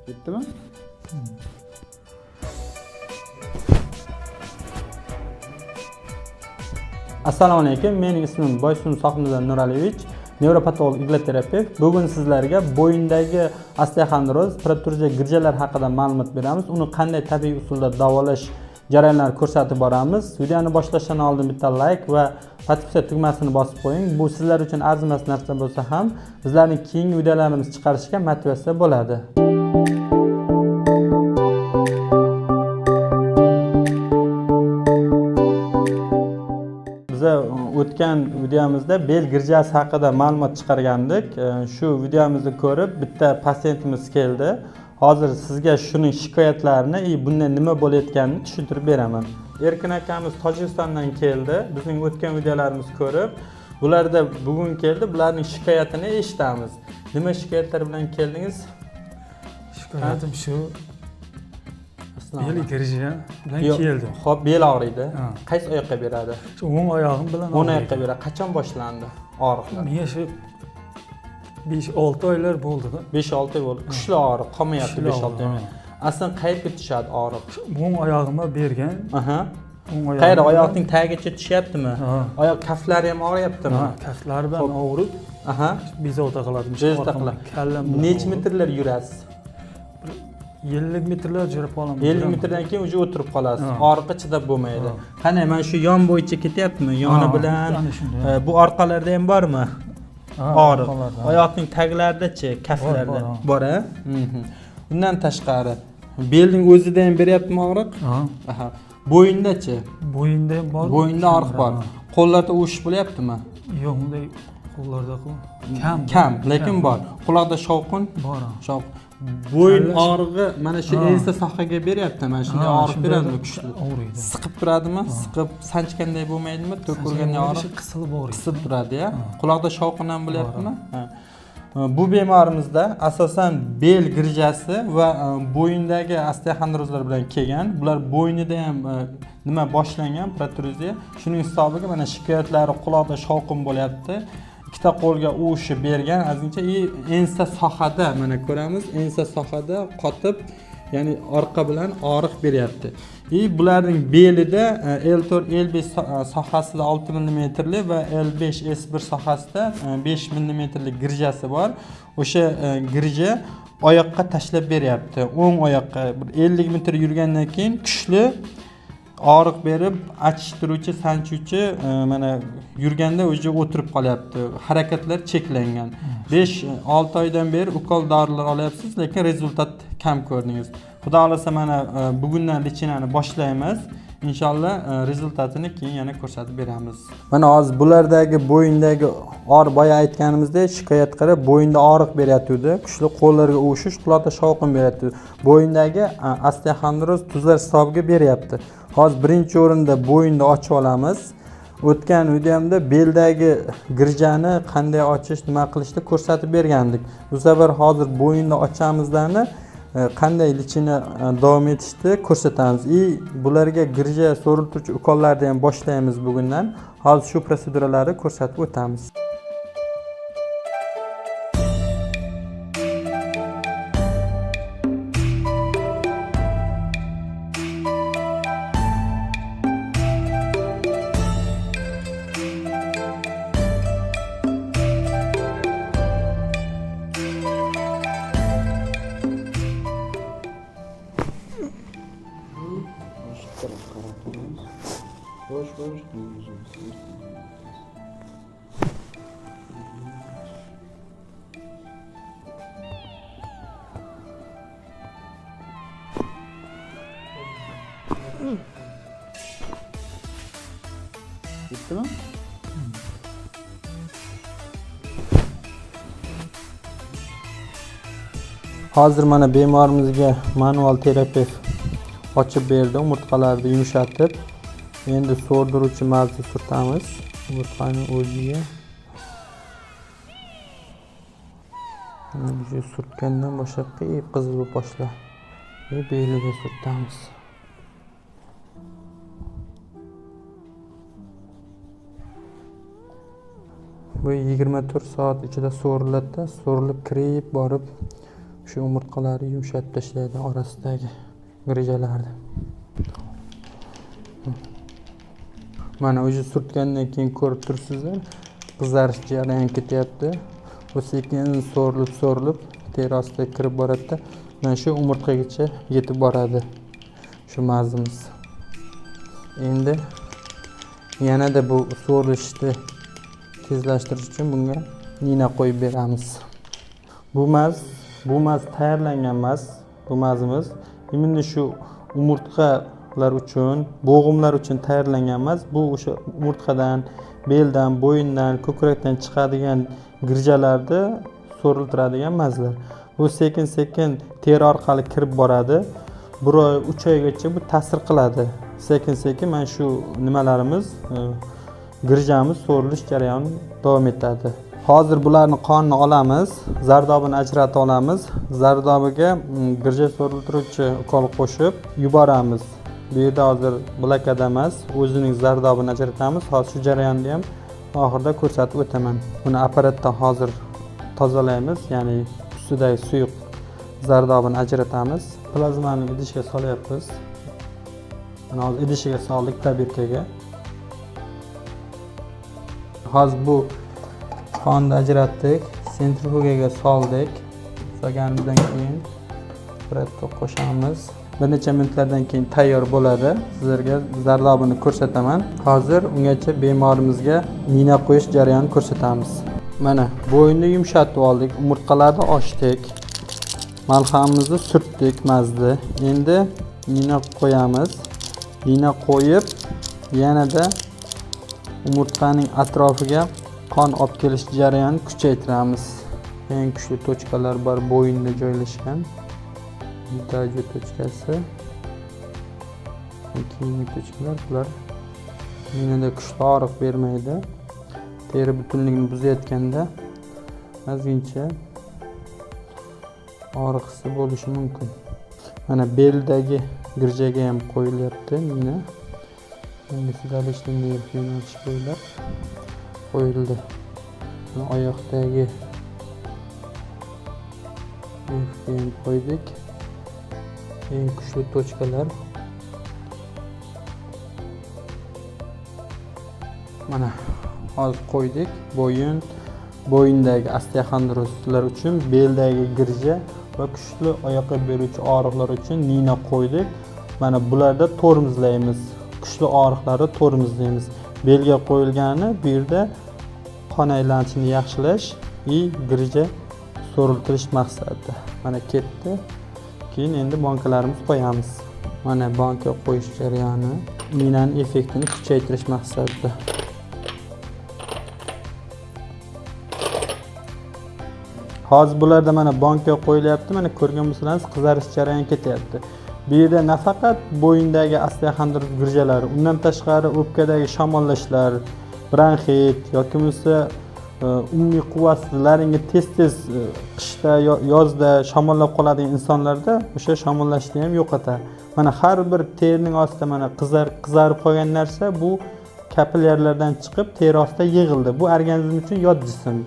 Bittimi? Assalomu alaykum. Mening ismim Boysun Sohibnazar Nuraliyevich, nevropatolog igloterapevt. Bugun sizlarga bo'yindagi osteoxondroz, protruzsiya girjalar haqida ma'lumot beramiz. Uni qanday tabiiy usulda davolash jarayonlarini ko'rsatib boramiz. Videoni boshlashdan oldin bitta like va podpisa tugmasini bosib qo'ying. Bu sizlar uchun arzimas narsa bo'lsa ham bizlarning keyingi videolarimizni chiqarishga motivatsiya bo'ladi. O'tgan videomizda bel girjasi haqida ma'lumot chiqargandik. Shu videomizni ko'rib bitta pasiyentimiz keldi. Hozir sizga shuning shikoyatlarini, bunda nima bo'layotganini tushuntirib beraman. Erkin akamiz Tojikistondan keldi. Bizning o'tgan videolarimizni ko'rib, bularda bugun keldi. Bularning shikoyatini eshitamiz. Nima shikoyatlar bilan keldingiz? Shikoyatim shu. Bel girja bilan keldim. Xo'p, bel og'riydi. Qaysi oyoqqa beradi? Shu o'ng oyog'im bilan o'ng oyoqqa beradi. Qachon boshlandi og'riqlar? Men shu 5-6 oylar bo'ldi-da. 5-6 oy bo'ldi. Kuchli og'riq qolmayapti 5-6 oy. Aslan qayerga tushadi og'riq? O'ng oyog'imga bergan. Qayerda oyoqning tagigacha tushyaptimi? Oyoq kaflari ham og'riyaptimi? Kaflari bilan og'rib, bezovta qiladim. Bezovta qiladi. Necha metrlar yurasiz? 50 metrlar yurib qolaman. 50 metrdan keyin o'zi o'tirib qolasiz. Og'riqqa chidab bo'lmaydi. Qani, mana shu yon bo'yicha ketyaptimi? Yoni bilan bu orqalarda ham bormi? Og'riq. Oyoqning taglarida-chi, kaflarda bor-a? Undan tashqari belning o'zida ham beryaptimi og'riq? Bo'yinda-chi? Bo'yinda ham bor. Bo'yinda og'riq bor. Qo'llarda uvish bo'lyaptimi? Yo'q, unday qo'llarda kam, lekin bor. Quloqda shovqin? Bor. Shovqin. Bo'yin og'rig'i mana shu ensa sohaga beryapti. Mana shunday og'riq beradimi kuchli? Siqib turadimi? Siqib sanchganday bo'lmaydimi? To'k urganda og'riq qisilib og'riydi. Qisib turadi-ya. Quloqda shovqin ham bo'lyaptimi? Bu bemorimizda asosan bel girjasi va bo'yindagi osteoxondrozlar bilan kelgan. Bular bo'ynida ham nima boshlangan protruzsiya. Shuning hisobiga mana shikoyatlari quloqda shovqin bo'lyapti. Ikkita qo'lga uvushib bergan, azingcha ensa sohada mana ko'ramiz, ensa sohada qotib, ya'ni orqa bilan og'riq beryapti. Bularning belida L4, L5 sohasida 6 mm va L5, S1 sohasida 5 mm girjasi bor. O'sha girja oyoqqa tashlab beryapti. O'ng oyoqqa 50 metr yurgandan keyin kuchli og'riq berib, achishtiruvchi, sanchuvchi mana yurganda o'zi o'tirib qolyapti. Harakatlar cheklangan. 5-6 oydan beri ukol dorilar olyapsiz, lekin rezultat kam ko'rdingiz. Xudo xolasa mana bugundan lichinani boshlaymiz. Inshaalloh rezultatini keyin yana ko'rsatib beramiz. Mana hozir bulardagi bo'yindagi boya aytganimizdek shikoyat qilib, bo'yinda og'riq beryapti, kuchli qo'llarga uvishish, quloqda shovqin beryapti. Bo'yindagi osteoxondroz tuzlar hisobiga beryapti. Hozir birinchi o'rinda bo'yinni ochib olamiz. O'tgan videomda beldagi girjani qanday ochish, nima qilishni ko'rsatib bergandik. Bu safar hozir bo'yinni ochamizlarni qanday lichini davom etishni ko'rsatamiz. Bularga girja so'riltiruvchi ukollarni ham boshlaymiz bugundan. Hozir shu protseduralarni ko'rsatib o'tamiz. Bittimi? Hozir mana bemorimizga manual terapevt ochib berdi, umurtqalarni yumshatib. Endi so'rdiruvchi malza surtamiz umurtqaning o'ziga. Shu surtgandan boshlab qizib boshla. Beliga surtamiz. Bu 24 soat ichida so'riladi, so'rilib kirib borib shu umurtqalarni yumshatib tashlaydi orasidagi grijalarni. Mana o'zi surtgandan keyin ko'rib turibsizlar, qizarish jarayoni ketyapti. Bu sekin so'rilib teri ostiga kirib boradi. Mana shu umurtqagacha yetib boradi shu mazimiz. Endi yanada bu so'rilishni tezlashtirish uchun bunga nina qo'yib beramiz. Bu maz tayyorlangan maz. Bu mazimiz imindi shu umurtqalar uchun, bo'g'imlar uchun tayyorlangan maz. Bu o'sha umurtqadan, beldan, bo'yindan, ko'krakdan chiqadigan girjalarni so'riltiradigan mazlar. Bu sekin teri orqali kirib boradi. 1 oy, 3 oygacha bu ta'sir qiladi. Sekin mana shu nimalarimiz, girjamiz so'rilish jarayoni davom etadi. Hozir bularni qonini olamiz, zardobini ajratib olamiz. Zardobiga girja so'riltiruvchi ukol qo'shib yuboramiz. Bu yerda hozir blokada emas, o'zining zardobini ajratamiz. Hozir shu jarayonni ham oxirida ko'rsatib o'taman. Buni apparatdan hozir tozalaymiz, ya'ni ustidagi suyuq zardobini ajratamiz. Plazmani idishga solyapmiz. Mana hozir idishiga soldik tabirkaga. Hozir bu qonni ajratdik, sentrifugaga soldik. Solganimizdan keyin apparatga qo'shamiz. Bir necha minutlardan keyin tayyor bo'ladi. Sizlarga zardobini ko'rsataman. Hozir ungacha bemorimizga nina qo'yish jarayonini ko'rsatamiz. Mana bo'yinni yumshatib oldik, umurtqalarni ochdik. Malhamimizni surtdik mazni. Endi nina qo'yamiz. Nina qo'yib, yanada umurtqaning atrofiga qon olib kelish jarayonini kuchaytiramiz. Eng kuchli tochkalar bor bo'yinda joylashgan. Dajo tochkasi. Keyingi tochkalar bular minada kuchli og'riq bermaydi. Teri butunligini buzayotganda ozgincha og'riq hissi bo'lishi mumkin. Mana beldagi girjaga ham qo'yilyapti mina. Endi sizlarga yo'nalish bo'ylab qo'yildi. Oyoqdagi ham qo'ydik. Eng kuchli tochkalar mana hozir qo'ydik. Bo'yindagi osteoxondrozlar uchun, beldagi girja va kuchli oyoqqa beruvchi og'riqlar uchun nina qo'ydik. Mana bularda tormozlaymiz. Kuchli og'riqlarni tormozlaymiz. Belga qo'yilgani bu yerda qon aylanishini yaxshilash va girja so'riltirish maqsadida. Mana ketdi. Keyin endi bankalarimiz qo'yamiz. Mana banka qo'yish jarayoni minaning effektini kuchaytirish maqsadida. Hozir bularda mana banka qo'yilyapti. Mana ko'rgan bo'lsangiz qizarish jarayoni ketyapti. Bu yerda nafaqat bo'yindagi osteoxondroz girjalari, undan tashqari o'pkadagi shamollashlar, bronxit yoki bo'lmasa umumiy quvvatsizlaringa tez qishda, yozda shamollab qoladigan insonlarda o'sha shamollashni ham yo'qotadi. Mana har bir terining ostida mana qizarib qolgan narsa bu kapillyarlardan chiqib teri ostida yig'ildi. Bu organizm uchun yot jism.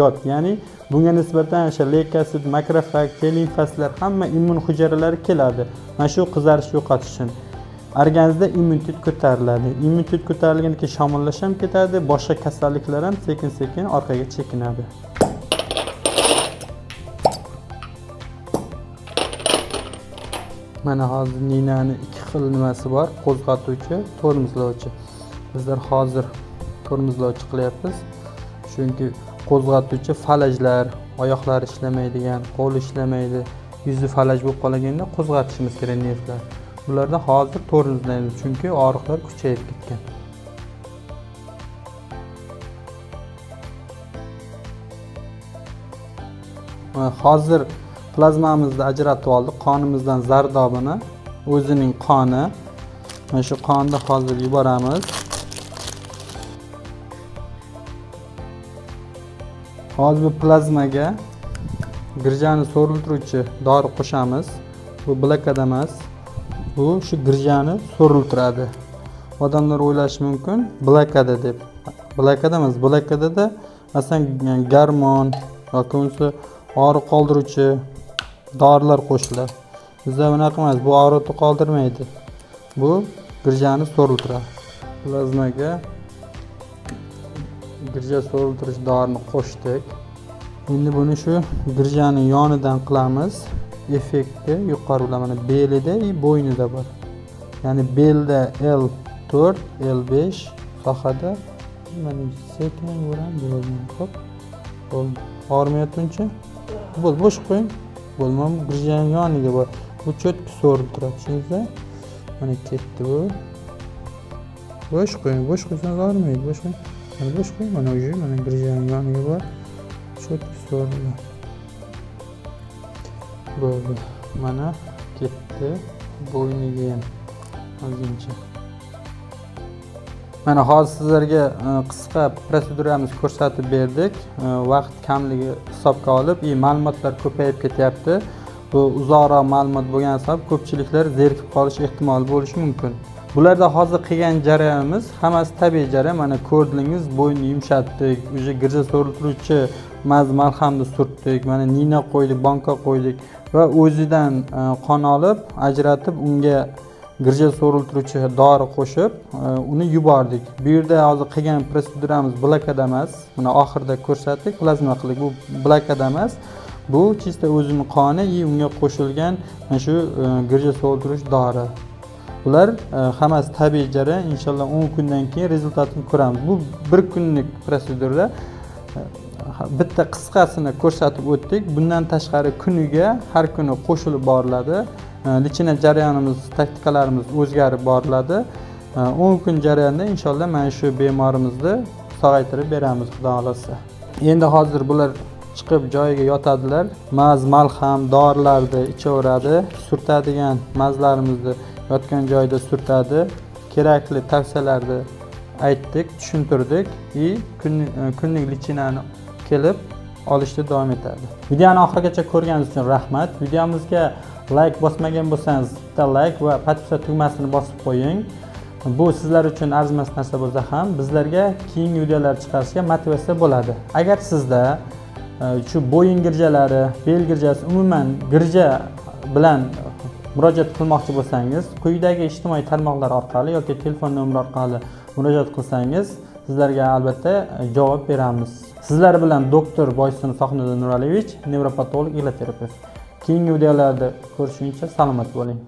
Yot, ya'ni bunga nisbatan o'sha leykosit, makrofag, limfositlar hamma immun hujayralari keladi. Mana shu qizarishni yo'qotish uchun organizmda immunitet ko'tariladi. Immunitet ko'tarilgandan keyin shamollash ham ketadi, boshqa kasalliklar ham sekin-sekin orqaga chekinadi. Mana hozir ninani ikki xil nimasi bor, qo'zg'atuvchi, tormozlovchi. Bizlar hozir tormozlovchi qilyapmiz. Chunki qo'zg'atuvchi falajlar, oyoqlar ishlamaydigan, qo'l ishlamaydi, yuzi falaj bo'lib qolganda qo'zg'atishimiz kerak nervlar. Bularda hozir tormozlaymiz, chunki og'riqlar kuchayib ketgan. Hozir plazmamizni ajratib oldik, qonimizdan zardobini, o'zining qoni. Mana shu qonni hozir yuboramiz. Hozir bu plazmaga girjani so'riltiruvchi dori qo'shamiz. Bu blokada emas. Bu shu girjani so'riltiradi. Odamlar o'ylashi mumkin blokada deb. Blokada emas, blokadada masalan garmon yoki bo'lmasa og'riq qoldiruvchi dorilar qo'shiladi. Bizda bunaqa emas, bu og'riqni qoldirmaydi. Bu girjani so'riltiradi. Plazmaga girja so'riltirish dorini qo'shdik. Endi buni shu girjani yonidan qilamiz. Effekti yuqori bilan mana belida va bo'ynida bor. Ya'ni belda L4, L5 sohada mana sekin o'rab bo'ldi. Bo'ldi. Og'rimayotguncha bo'sh qo'ying. Bo'lmam girjani yoniga bor. Bu cho'tki so'rilib turadi. Tushundingizmi? Mana ketdi bu. Bo'sh qo'ying, bo'sh qo'ysangiz og'rimaydi. Bo'sh qo'ying. Mana bo'sh qo'ying, mana o'sha mana girjani yoniga bor. Cho'tki so'rildi. Bo'ldi. Mana ketdi. Bo'yniga ham ozgincha. Mana hozir sizlarga qisqa proseduramizni ko'rsatib berdik. Vaqt kamligi hisobga olib, ma'lumotlar ko'payib ketyapti. Bu uzoqroq ma'lumot bo'lgani sabab ko'pchiliklar zerikib qolish ehtimoli bo'lishi mumkin. Bularda hozir qilgan jarayonimiz hammasi tabiiy jarayon. Mana ko'rdingiz, bo'yni yumshatdik, o'sha girja so'riltiruvchi malhamni surtdik, mana nina qo'ydik, banka qo'ydik va o'zidan qon olib, ajratib unga girja so'riltiruvchi dori qo'shib, uni yubordik. Bu yerda hozir qilgan proseduramiz blokada emas. Mana oxirida ko'rsatdik, plazma qildik. Bu blokada emas. Bu chista o'zining qoni va unga qo'shilgan mana shu girja so'riltiruvchi dori. Bular hammasi tabiiy jarayon. Inshaalloh 10 kundan keyin rezultatini ko'ramiz. Bu 1 kunlik prosedura. Bitta qisqasini ko'rsatib o'tdik. Bundan tashqari kuniga har kuni qo'shilib boriladi. Lichina jarayonimiz, taktikalarimiz o'zgarib boriladi. 10 kun jarayonida inshaalloh mana shu bemorimizni sog'aytirib beramiz, xudo xolasa. Endi hozir bular chiqib joyiga yotadilar. Malham, dorilarni ichaveradi, surtadigan mazlarimizni yotgan joyda surtadi. Kerakli tavsiyalarni aytdik, tushuntirdik va kunlik lichinani kelib olishda davom etadi. Videoni oxirigacha ko'rganingiz uchun rahmat. Videomizga like bosmagan bo'lsangiz, bitta like va podpisa tugmasini bosib qo'ying. Bu sizlar uchun arzimas narsa bo'lsa ham bizlarga keyingi videolar chiqarishga motivatsiya bo'ladi. Agar sizda shu bo'yin girjalari, bel girjasi, umuman girja bilan murojaat qilmoqchi bo'lsangiz, quyidagi ijtimoiy tarmoqlar orqali yoki telefon nomeri orqali murojaat qilsangiz, sizlarga albatta javob beramiz. Sizlar bilan doktor Boysun Sohniddin Nuraliyevich, nevropatolog, iloterapeut. Keyingi videolarda ko'rishguncha salomat bo'ling.